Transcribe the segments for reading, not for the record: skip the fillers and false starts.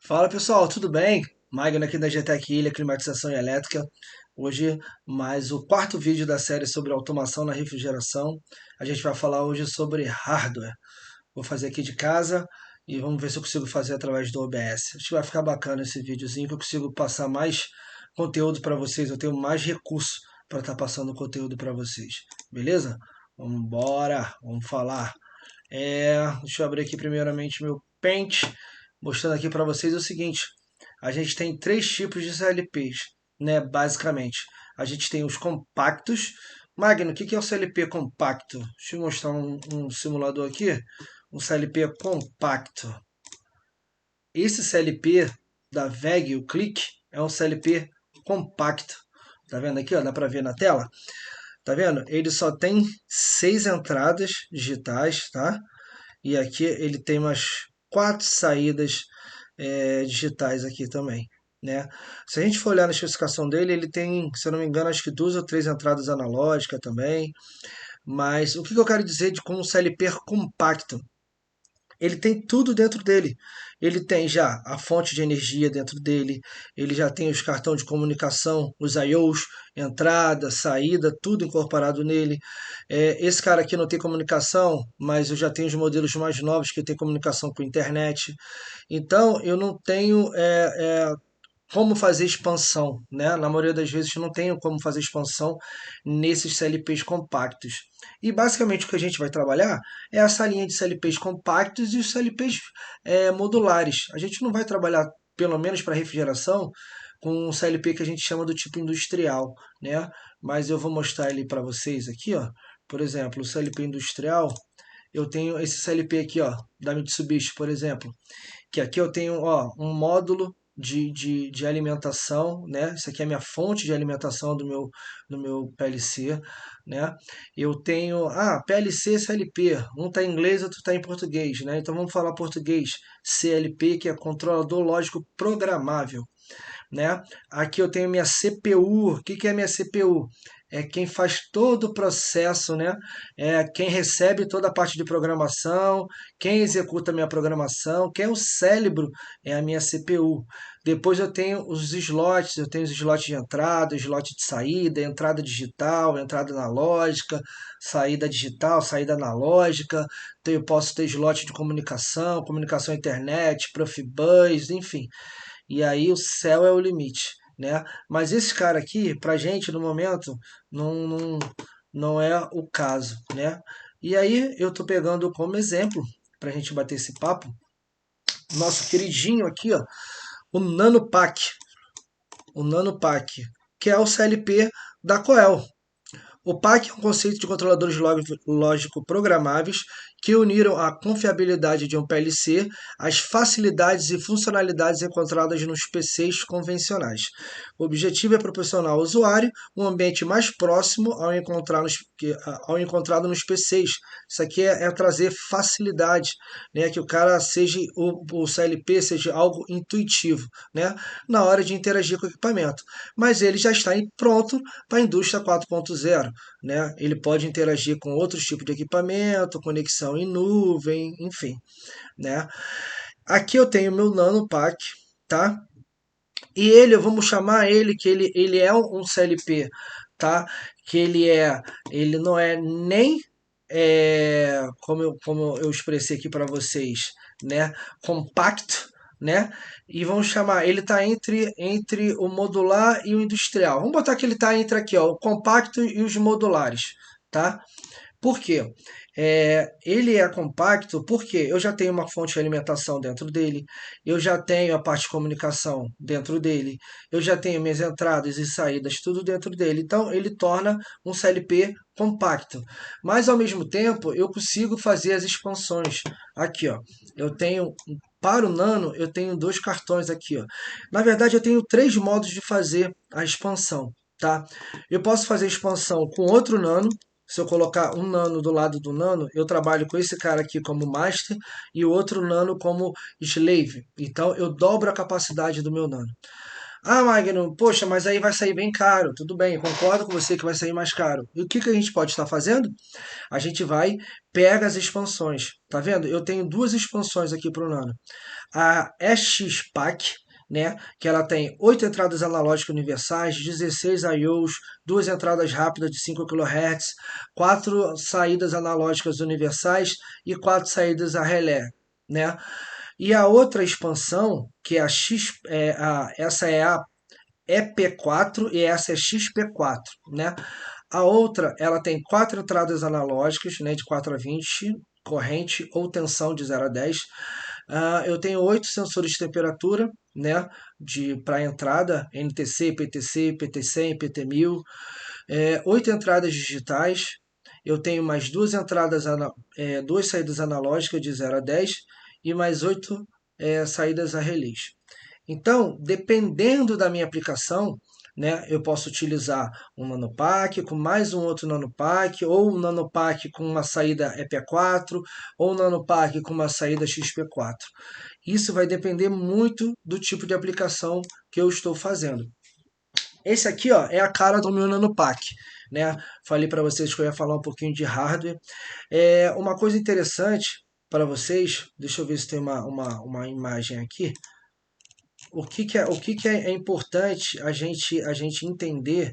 Fala pessoal, tudo bem? Magno aqui da GTEC Ilha, Climatização e Elétrica. Hoje mais o quarto vídeo da série sobre automação na refrigeração. A gente vai falar hoje sobre hardware. Vou fazer aqui de casa e vamos ver se eu consigo fazer através do OBS. Acho que vai ficar bacana esse videozinho, que eu consigo passar mais conteúdo para vocês. Eu tenho mais recurso para estar passando conteúdo para vocês. Beleza? Vamos embora, vamos falar. Deixa eu abrir aqui primeiramente meu Paint, mostrando aqui para vocês o seguinte: a gente tem três tipos de CLPs, né? Basicamente, a gente tem os compactos. Magno, o que é o CLP compacto? Deixa eu mostrar um simulador aqui. Um CLP compacto. Esse CLP da VEG, o Click, é um CLP compacto. Tá vendo aqui? Ó, dá para ver na tela? Tá vendo? Ele só tem 6 entradas digitais, tá? E aqui ele tem umas 4 saídas digitais aqui também, né? Se a gente for olhar na especificação dele, ele tem, se eu não me engano, acho que 2 ou 3 entradas analógicas também. Mas o que eu quero dizer de como um CLP compacto? Ele tem tudo dentro dele. Ele tem já a fonte de energia dentro dele, ele já tem os cartões de comunicação, os I/Os, entrada, saída, tudo incorporado nele. Esse cara aqui não tem comunicação, mas eu já tenho os modelos mais novos que tem comunicação com internet. Então eu não tenho como fazer expansão, né? Na maioria das vezes não tenho como fazer expansão nesses CLPs compactos. E basicamente o que a gente vai trabalhar é essa linha de CLPs compactos e os CLPs modulares. A gente não vai trabalhar, pelo menos para refrigeração, com um CLP que a gente chama do tipo industrial, né? Mas eu vou mostrar ele para vocês aqui, ó. Por exemplo, o CLP industrial, eu tenho esse CLP aqui, ó, da Mitsubishi, por exemplo, que aqui eu tenho, ó, um módulo de alimentação, né? Isso aqui é a minha fonte de alimentação do meu PLC, né? Eu tenho, PLC e CLP, um está em inglês, outro está em português, né? Então vamos falar português. CLP, que é controlador lógico programável, né? Aqui eu tenho minha CPU. O que que é minha CPU? É quem faz todo o processo, né? É quem recebe toda a parte de programação, quem executa a minha programação, quem é o cérebro é a minha CPU. Depois eu tenho os slots, eu tenho os slots de entrada, slot de saída, entrada digital, entrada analógica, saída digital, saída analógica. Então eu posso ter slot de comunicação, comunicação internet, Profibus, enfim. E aí o céu é o limite, né? Mas esse cara aqui, pra gente no momento, não é o caso, né? E aí eu tô pegando como exemplo, pra gente bater esse papo, nosso queridinho aqui, ó, o NanoPack, o NanoPack, que é o CLP da Coel. O PAC é um conceito de controladores lógico programáveis que uniram a confiabilidade de um PLC às facilidades e funcionalidades encontradas nos PCs convencionais. O objetivo é proporcionar ao usuário um ambiente mais próximo ao encontrado nos PCs. Isso aqui é trazer facilidade, né? Que o cara seja, o CLP seja algo intuitivo, né? Na hora de interagir com o equipamento. Mas ele já está pronto para a indústria 4.0, né? Ele pode interagir com outros tipos de equipamento, conexão em nuvem, enfim, né? Aqui eu tenho meu NanoPack, tá? E ele, vamos chamar ele que ele é um CLP, tá? Que ele não é nem como eu expressei aqui para vocês, né? Compacto, né? E vamos chamar, ele está entre o modular e o industrial. Vamos botar que ele está entre aqui, ó, o compacto e os modulares, tá? Por quê? Ele é compacto porque eu já tenho uma fonte de alimentação dentro dele, eu já tenho a parte de comunicação dentro dele, eu já tenho minhas entradas e saídas tudo dentro dele. Então ele torna um CLP compacto. Mas ao mesmo tempo eu consigo fazer as expansões. Aqui, ó, eu tenho para o Nano eu tenho 2 cartões aqui, ó. Na verdade eu tenho 3 modos de fazer a expansão, tá? Eu posso fazer expansão com outro Nano. Se eu colocar um nano do lado do nano, eu trabalho com esse cara aqui como master e o outro nano como slave. Então eu dobro a capacidade do meu nano. Magno, poxa, mas aí vai sair bem caro. Tudo bem, eu concordo com você que vai sair mais caro. E o que a gente pode estar fazendo? A gente vai, pega as expansões. Tá vendo? Eu tenho 2 expansões aqui para o nano. a EXPAC, né, que ela tem 8 entradas analógicas universais, 16 I/Os, 2 entradas rápidas de 5 kHz, 4 saídas analógicas universais e 4 saídas a relé, né? E a outra expansão, que é essa é a EP4 e essa é XP4, né? A outra, ela tem 4 entradas analógicas, né, de 4 a 20, corrente ou tensão de 0 a 10. Eu tenho 8 sensores de temperatura, né, para entrada, NTC, PTC, PT100, PT1000, 8 entradas digitais. Eu tenho mais duas saídas analógicas de 0 a 10 e mais 8 saídas a relés. Então, dependendo da minha aplicação, né, eu posso utilizar um nanopack com mais um outro nanopack, ou um nanopack com uma saída EP4, ou um nanopack com uma saída XP4. Isso vai depender muito do tipo de aplicação que eu estou fazendo. Esse aqui, ó, é a cara do meu nanopack, né? Falei para vocês que eu ia falar um pouquinho de hardware. Uma coisa interessante para vocês, deixa eu ver se tem uma imagem aqui. O que é importante a gente entender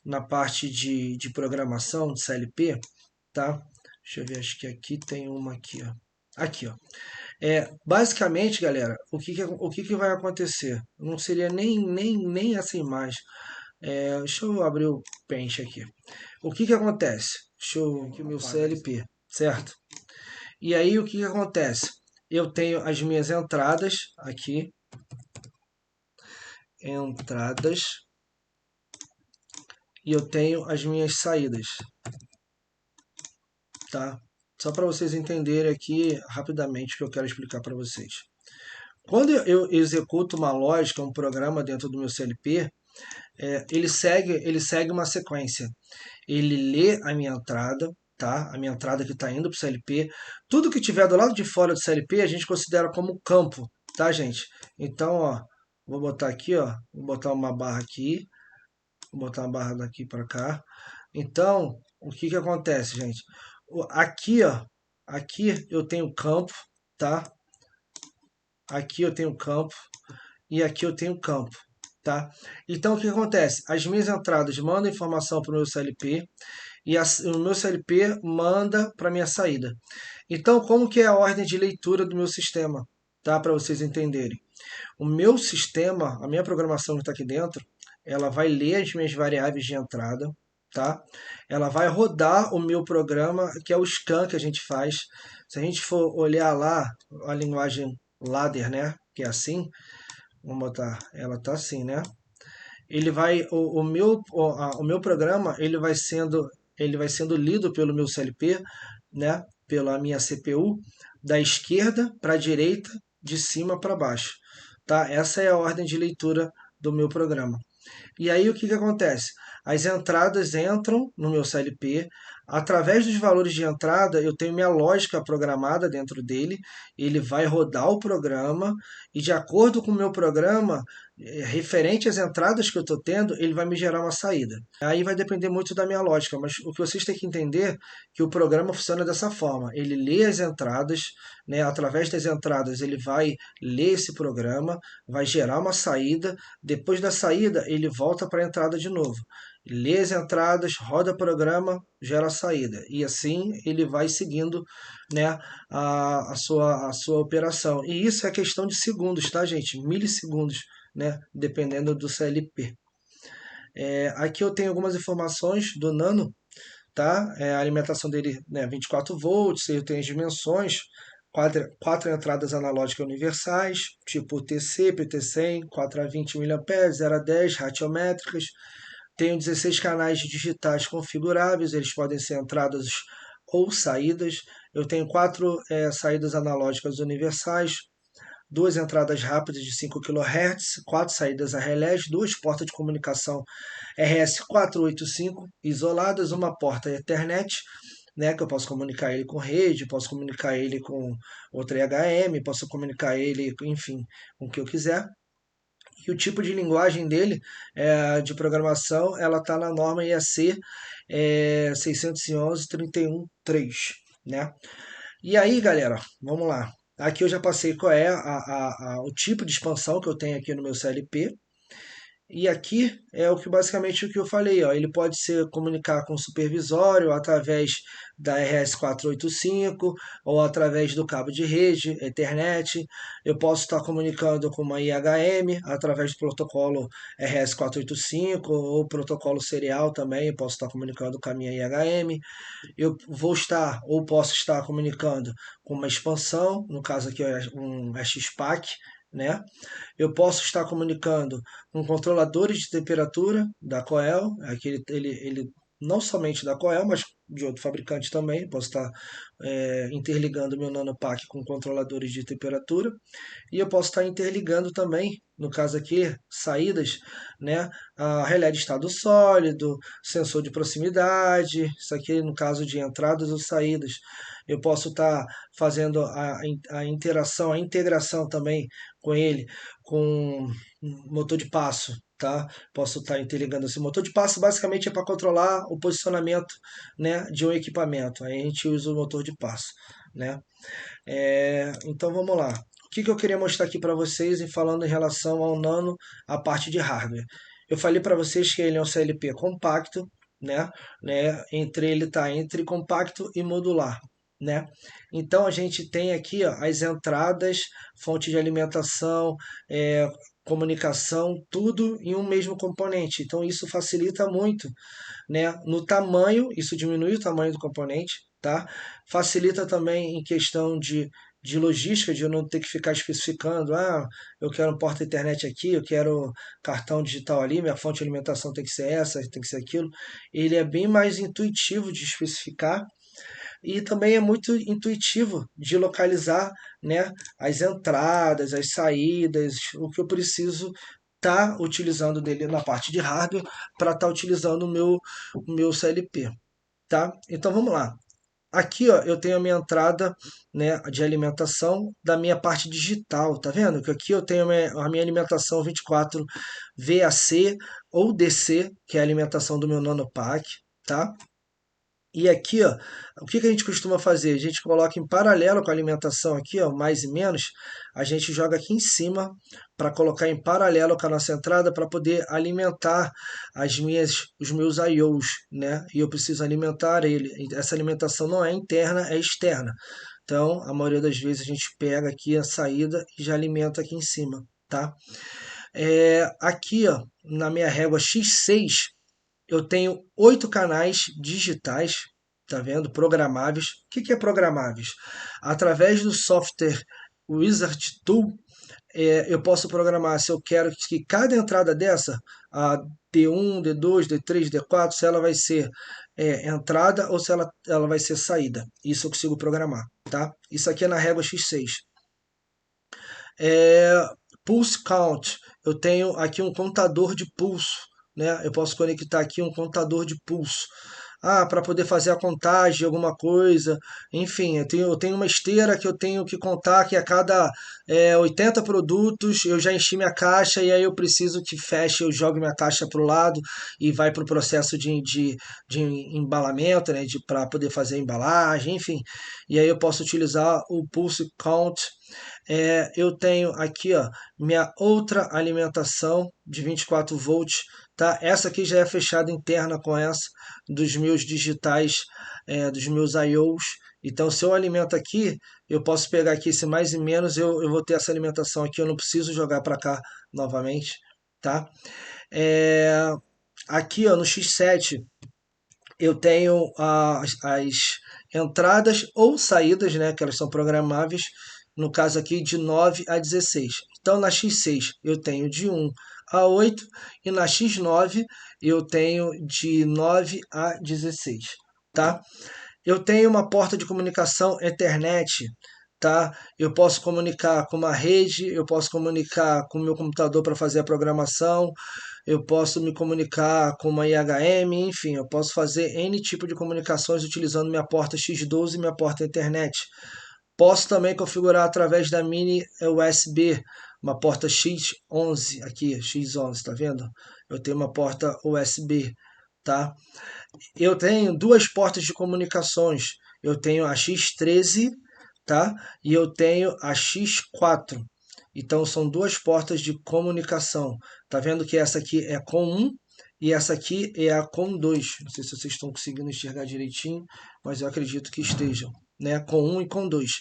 na parte de programação de CLP, tá? Deixa eu ver, acho que aqui tem uma aqui, ó. Aqui, ó. Basicamente, galera, o que vai acontecer? Não seria nem essa imagem. Deixa eu abrir o Paint aqui. O que acontece? Deixa eu aqui o meu CLP, certo? E aí o que acontece? Eu tenho as minhas entradas aqui, e eu tenho as minhas saídas, tá? Só para vocês entenderem aqui rapidamente o que eu quero explicar para vocês. Quando eu executo uma lógica, um programa dentro do meu CLP, ele segue uma sequência. Ele lê a minha entrada, tá? A minha entrada que está indo para o CLP. Tudo que tiver do lado de fora do CLP a gente considera como campo, tá, gente? Então, ó, vou botar aqui, ó, vou botar uma barra aqui, vou botar uma barra daqui para cá. Então, o que acontece, gente? Aqui, ó, aqui eu tenho campo, tá? Aqui eu tenho campo e aqui eu tenho campo, tá? Então, o que acontece? As minhas entradas mandam informação para o meu CLP e o meu CLP manda para minha saída. Então, como que é a ordem de leitura do meu sistema, tá? Para vocês entenderem. O meu sistema, a minha programação que está aqui dentro, ela vai ler as minhas variáveis de entrada, tá? Ela vai rodar o meu programa, que é o scan que a gente faz. Se a gente for olhar lá a linguagem ladder, né? Que é assim, vamos botar, ela tá assim, né? Ele vai, o meu programa, ele vai sendo lido pelo meu CLP, né? Pela minha CPU, da esquerda para a direita, de cima para baixo, tá? Essa é a ordem de leitura do meu programa. E aí o que acontece? As entradas entram no meu CLP, através dos valores de entrada eu tenho minha lógica programada dentro dele, ele vai rodar o programa e de acordo com o meu programa, referente às entradas que eu estou tendo, ele vai me gerar uma saída. Aí vai depender muito da minha lógica, mas o que vocês têm que entender é que o programa funciona dessa forma, ele lê as entradas, né, através das entradas ele vai ler esse programa, vai gerar uma saída, depois da saída ele volta para a entrada de novo. Lê as entradas, roda o programa, gera a saída. E assim ele vai seguindo, né, a sua operação. E isso é questão de segundos, tá, gente? Milissegundos, né? Dependendo do CLP. Aqui eu tenho algumas informações do Nano, tá? A alimentação dele, né, 24 volts, eu tenho as dimensões, quatro entradas analógicas universais, tipo TC, PT100, 4 a 20 mA, 0 a 10, ratiométricas. Tenho 16 canais digitais configuráveis, eles podem ser entradas ou saídas. Eu tenho 4 saídas analógicas universais, 2 entradas rápidas de 5 kHz, 4 saídas a relés, 2 portas de comunicação RS485 isoladas, uma porta Ethernet, né, que eu posso comunicar ele com rede, posso comunicar ele com outra IHM, posso comunicar ele, enfim, com o que eu quiser. E o tipo de linguagem dele, de programação, ela está na norma IEC 611.31.3, né? E aí, galera, vamos lá. Aqui eu já passei qual é o tipo de expansão que eu tenho aqui no meu CLP. E aqui é o que basicamente o que eu falei, ó. Ele pode se comunicar com o supervisório através da RS485 ou através do cabo de rede, Ethernet. Eu posso estar comunicando com uma IHM através do protocolo RS485 ou protocolo serial também. Eu posso estar comunicando com a minha IHM. Eu vou estar ou posso estar comunicando com uma expansão, no caso aqui é um XPAC, né? Eu posso estar comunicando com controladores de temperatura da Coel, aqui ele não somente da Coel, mas de outro fabricante também. Posso estar interligando meu nanopack com controladores de temperatura. E eu posso estar interligando também, no caso aqui, saídas, né? A relé de estado sólido, sensor de proximidade, isso aqui no caso de entradas ou saídas. Eu posso estar fazendo a interação, a integração também com ele, com motor de passo, tá? Posso estar interligando esse motor de passo, basicamente é para controlar o posicionamento, né, de um equipamento. Aí a gente usa o motor de passo, né? Então vamos lá. O que eu queria mostrar aqui para vocês em falando em relação ao Nano, a parte de hardware. Eu falei para vocês que ele é um CLP compacto, né? Ele está entre compacto e modular, né? Então a gente tem aqui, ó, as entradas, fonte de alimentação, comunicação, tudo em um mesmo componente. Então isso facilita muito, né? No tamanho, isso diminui o tamanho do componente, tá? Facilita também em questão de logística, de eu não ter que ficar especificando, eu quero um porta internet aqui, eu quero cartão digital ali, minha fonte de alimentação tem que ser essa, tem que ser aquilo. Ele é bem mais intuitivo de especificar e também é muito intuitivo de localizar, né, as entradas, as saídas, o que eu preciso estar utilizando dele na parte de hardware para estar utilizando o meu CLP, tá? Então vamos lá. Aqui, ó, eu tenho a minha entrada, né, de alimentação da minha parte digital, tá vendo? Que aqui eu tenho a minha alimentação 24 VAC ou DC, que é a alimentação do meu nanopack, tá? E aqui, ó, o que a gente costuma fazer? A gente coloca em paralelo com a alimentação aqui, ó, mais e menos, a gente joga aqui em cima para colocar em paralelo com a nossa entrada para poder alimentar os meus I/Os, né? E eu preciso alimentar ele. Essa alimentação não é interna, é externa. Então, a maioria das vezes a gente pega aqui a saída e já alimenta aqui em cima, tá? Aqui, ó, na minha régua X6, eu tenho 8 canais digitais, tá vendo? Programáveis. O que é programáveis? Através do software Wizard Tool, eu posso programar se eu quero que cada entrada dessa, a D1, D2, D3, D4, se ela vai ser entrada ou se ela vai ser saída. Isso eu consigo programar, tá? Isso aqui é na régua X6. É, Pulse Count, eu tenho aqui um contador de pulso, né? Eu posso conectar aqui um contador de pulso. Para poder fazer a contagem de alguma coisa. Enfim, eu tenho uma esteira que eu tenho que contar que a cada 80 produtos eu já enchi minha caixa e aí eu preciso que feche, eu jogo minha caixa para o lado e vai para o processo de embalamento, né? Para poder fazer a embalagem, enfim. E aí eu posso utilizar o Pulse Count. Eu tenho aqui, ó, minha outra alimentação de 24 volts, tá? Essa aqui já é fechada interna com essa dos meus digitais, dos meus I/Os. Então, se eu alimento aqui, eu posso pegar aqui esse mais e menos, eu vou ter essa alimentação aqui, eu não preciso jogar para cá novamente, tá? É, Aqui, ó, no X7, eu tenho as entradas ou saídas, né, que elas são programáveis, no caso aqui de 9 a 16. Então na X6 eu tenho de 1 a 8 e na X9 eu tenho de 9 a 16, tá? Eu tenho uma porta de comunicação Ethernet, tá? Eu posso comunicar com uma rede, eu posso comunicar com o meu computador para fazer a programação, eu posso me comunicar com uma IHM, enfim, eu posso fazer N tipo de comunicações utilizando minha porta X12 e minha porta Ethernet. Posso também configurar através da mini USB, uma porta X11 aqui, X11, tá vendo? Eu tenho uma porta USB, tá? Eu tenho duas portas de comunicações. Eu tenho a X13, tá? E eu tenho a X4. Então são duas portas de comunicação. Tá vendo que essa aqui é com 1 e essa aqui é a com 2. Não sei se vocês estão conseguindo enxergar direitinho, mas eu acredito que estejam, né? Com 1 e com 2.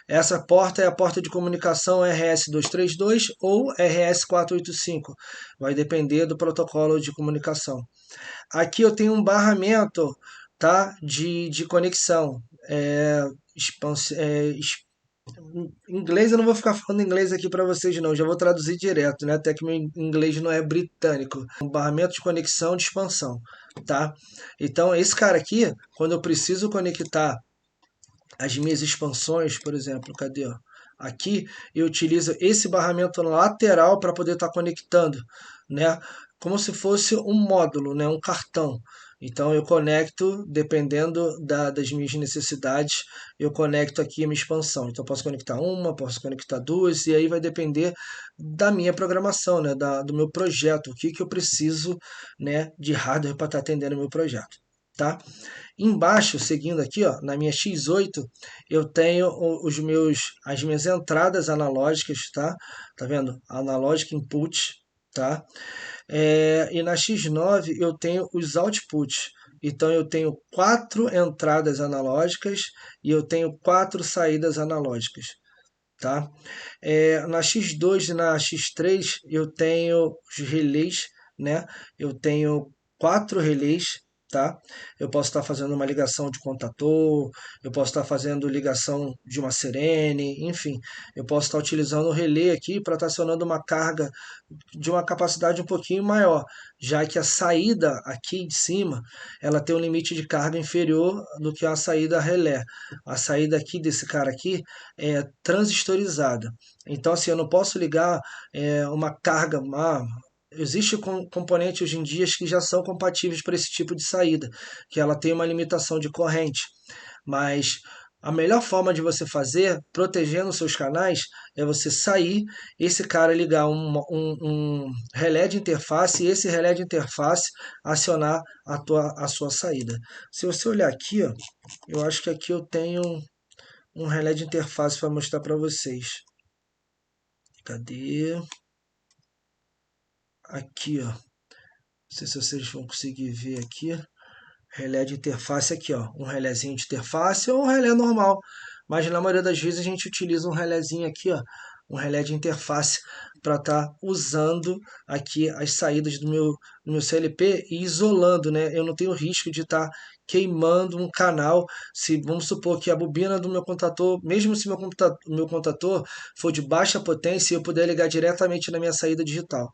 Essa porta é a porta de comunicação RS-232 ou RS-485. Vai depender do protocolo de comunicação. Aqui eu tenho um barramento, tá? De conexão. Em inglês eu não vou ficar falando inglês aqui para vocês não, já vou traduzir direto, né? Até que meu inglês não é britânico. Um barramento de conexão de expansão, tá? Então esse cara aqui, quando eu preciso conectar as minhas expansões, por exemplo, cadê? Ó? Aqui eu utilizo esse barramento lateral para poder estar conectando, né? Como se fosse um módulo, né? Um cartão. Então eu conecto, dependendo das minhas necessidades, eu conecto aqui a minha expansão. Então eu posso conectar uma, posso conectar duas, e aí vai depender da minha programação, né? Do meu projeto, o que eu preciso, né, de hardware para estar atendendo o meu projeto. Tá? Embaixo, seguindo aqui, ó, na minha X8, eu tenho as minhas entradas analógicas, tá? Tá vendo? Analógica input, tá? E na X9 eu tenho os outputs. Então eu tenho 4 entradas analógicas e eu tenho 4 saídas analógicas, tá? Na X2 e na X3 eu tenho os relés, né? Eu tenho 4 relés, tá? Eu posso estar fazendo uma ligação de contator, eu posso estar fazendo ligação de uma sirene, enfim, eu posso estar utilizando o relé aqui para estar acionando uma carga de uma capacidade um pouquinho maior, já que a saída aqui de cima ela tem um limite de carga inferior do que a saída relé. A saída aqui desse cara aqui é transistorizada. Então, assim, eu não posso ligar uma carga. Existe componentes hoje em dia que já são compatíveis para esse tipo de saída, que ela tem uma limitação de corrente. Mas a melhor forma de você fazer, protegendo os seus canais, é você sair, esse cara ligar um relé de interface e esse relé de interface acionar a sua saída. Se você olhar aqui, ó, eu acho que aqui eu tenho um relé de interface para mostrar para vocês. Cadê? Aqui, ó. Não sei se vocês vão conseguir ver aqui. Relé de interface aqui, ó. Um relézinho de interface ou um relé normal. Mas na maioria das vezes a gente utiliza um relézinho aqui, ó. Um relé de interface para estar usando aqui as saídas do meu CLP e isolando, né? Eu não tenho risco de estar queimando um canal. Se vamos supor que a bobina do meu contator, mesmo se meu contator for de baixa potência, eu puder ligar diretamente na minha saída digital.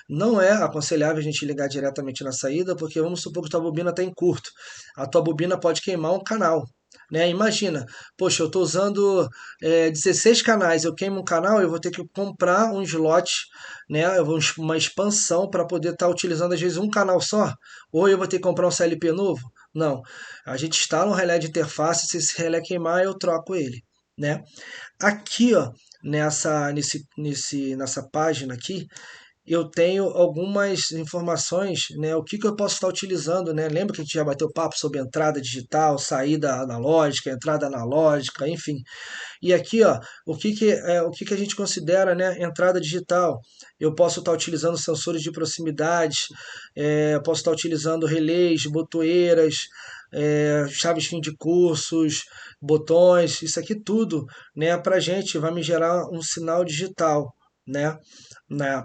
Não é aconselhável a gente ligar diretamente na saída, porque vamos supor que a tua bobina está em curto. A tua bobina pode queimar um canal. Né? Imagina, poxa, eu estou usando 16 canais, eu queimo um canal, eu vou ter que comprar um slot, né? Uma expansão para poder estar utilizando às vezes um canal só, ou eu vou ter que comprar um CLP novo? Não, a gente instala um relé de interface, se esse relé queimar, eu troco ele. Né? Aqui, ó, nessa página aqui, eu tenho algumas informações, né? O que eu posso estar utilizando, né? Lembra que a gente já bateu papo sobre entrada digital, saída analógica, entrada analógica, enfim. E aqui, ó, o que a gente considera, né, entrada digital? Eu posso estar utilizando sensores de proximidade, posso estar utilizando relés, botoeiras, chaves fim de cursos, botões, isso aqui tudo, né, para a gente vai me gerar um sinal digital, né,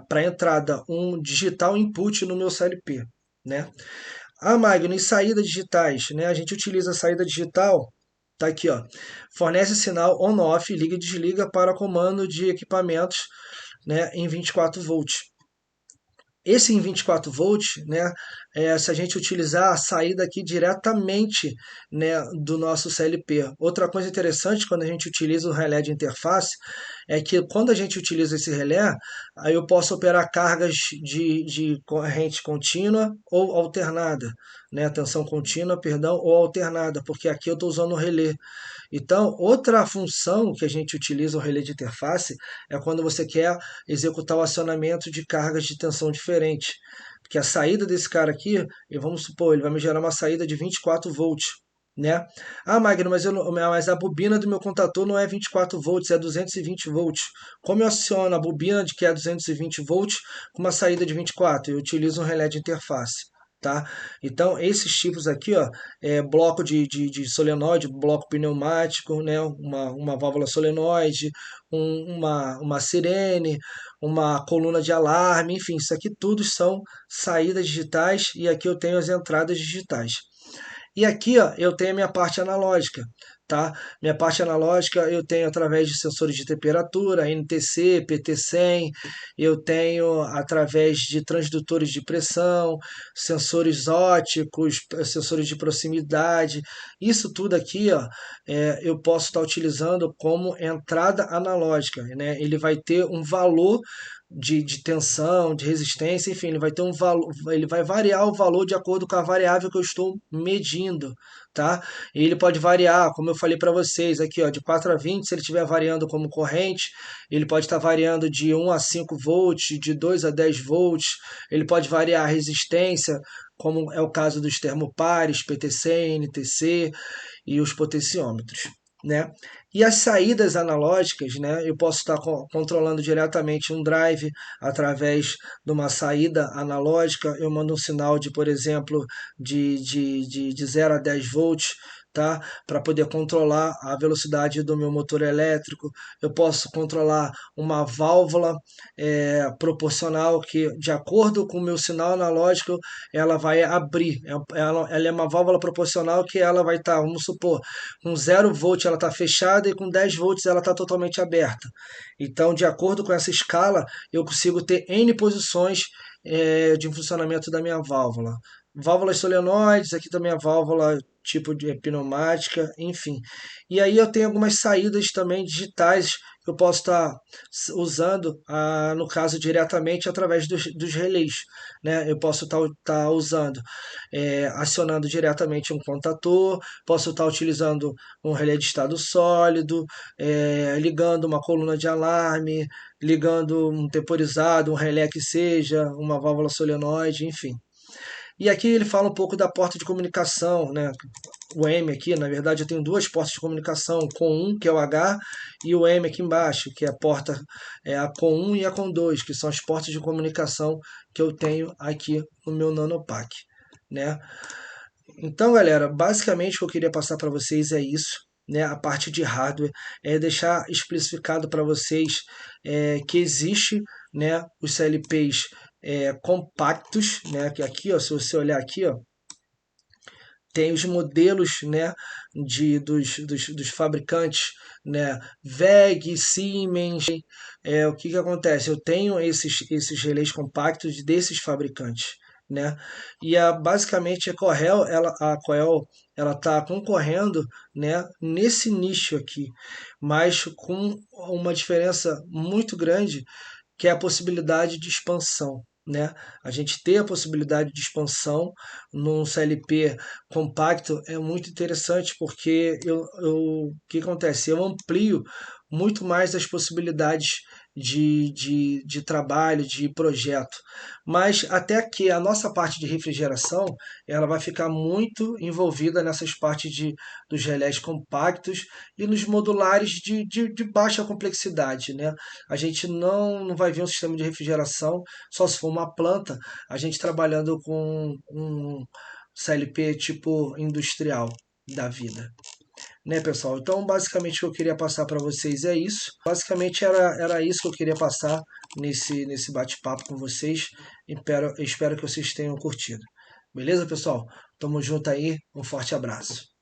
para entrada, um digital input no meu CLP, né. Magno, e saídas digitais, né? A gente utiliza a saída digital, tá aqui, ó. Fornece sinal on-off, liga e desliga para comando de equipamentos, né, em 24 volts. Esse em 24 volts, né, se a gente utilizar a saída aqui diretamente, né, do nosso CLP. Outra coisa interessante quando a gente utiliza o relé de interface é que quando a gente utiliza esse relé, aí eu posso operar cargas de corrente contínua ou alternada, né, tensão contínua, perdão, ou alternada, porque aqui eu estou usando o relé. Então, outra função que a gente utiliza o relé de interface é quando você quer executar o acionamento de cargas de tensão diferente. Porque a saída desse cara aqui, vamos supor, ele vai me gerar uma saída de 24 volts. né? Ah, Magno, mas a bobina do meu contator não é 24 volts, é 220 volts. Como eu aciono a bobina de que é 220 volts com uma saída de 24? Eu utilizo um relé de interface. Tá? Então, esses tipos aqui, ó, bloco de solenoide, bloco pneumático, né? Uma válvula solenoide, uma sirene, uma coluna de alarme, enfim, isso aqui tudo são saídas digitais e aqui eu tenho as entradas digitais. E aqui, ó, eu tenho a minha parte analógica, tá? Minha parte analógica eu tenho através de sensores de temperatura, NTC, PT100, eu tenho através de transdutores de pressão, sensores óticos, sensores de proximidade. Isso tudo aqui, ó, eu posso estar utilizando como entrada analógica, né? Ele vai ter um valor de tensão, de resistência, enfim, ele vai ter um valor, ele vai variar o valor de acordo com a variável que eu estou medindo, tá? E ele pode variar, como eu falei para vocês aqui, ó, de 4 a 20, se ele estiver variando como corrente, ele pode estar variando de 1 a 5 volts, de 2 a 10 volts, ele pode variar a resistência, como é o caso dos termopares, PTC, NTC e os potenciômetros, né? E as saídas analógicas, né? Eu posso estar controlando diretamente um drive através de uma saída analógica. Eu mando um sinal de, por exemplo, de 0 a 10 volts, tá? Para poder controlar a velocidade do meu motor elétrico. Eu posso controlar uma válvula proporcional que, de acordo com o meu sinal analógico, ela vai abrir. Ela é uma válvula proporcional que ela vai estar, vamos supor, com 0 volt ela está fechada e com 10 volts ela está totalmente aberta. Então, de acordo com essa escala, eu consigo ter N posições de funcionamento da minha válvula. Válvulas solenoides, aqui também a válvula tipo de pneumática, enfim. E aí eu tenho algumas saídas também digitais que eu posso estar usando, no caso, diretamente através dos relés. Né? Eu posso estar usando, acionando diretamente um contator, posso estar utilizando um relé de estado sólido, ligando uma coluna de alarme, ligando um temporizado, um relé que seja, uma válvula solenoide, enfim. E aqui ele fala um pouco da porta de comunicação, né? O M aqui, na verdade, eu tenho duas portas de comunicação, com um, que é o H, e o M aqui embaixo, que é a porta, a com 1 e a com 2, que são as portas de comunicação que eu tenho aqui no meu Nanopack, né? Então, galera, basicamente o que eu queria passar para vocês é isso, né? A parte de hardware é deixar especificado para vocês que existe, né, os CLPs compactos, né? Que aqui, ó, se você olhar aqui, ó, tem os modelos, né, dos fabricantes, né, WEG, Siemens. O que que acontece? Eu tenho esses relés compactos desses fabricantes, né? E basicamente a Coel ela está concorrendo, né, nesse nicho aqui, mas com uma diferença muito grande, que é a possibilidade de expansão. Né? A gente ter a possibilidade de expansão num CLP compacto é muito interessante, porque o que acontece? Eu amplio muito mais as possibilidades de trabalho, de projeto. Mas até que a nossa parte de refrigeração ela vai ficar muito envolvida nessas partes dos relés compactos e nos modulares de baixa complexidade. Né? A gente não vai ver um sistema de refrigeração só se for uma planta, a gente trabalhando com um CLP tipo industrial da vida. Né, pessoal? Então, basicamente, o que eu queria passar para vocês é isso. Basicamente, era isso que eu queria passar nesse bate-papo com vocês. Espero que vocês tenham curtido. Beleza, pessoal? Tamo junto aí. Um forte abraço.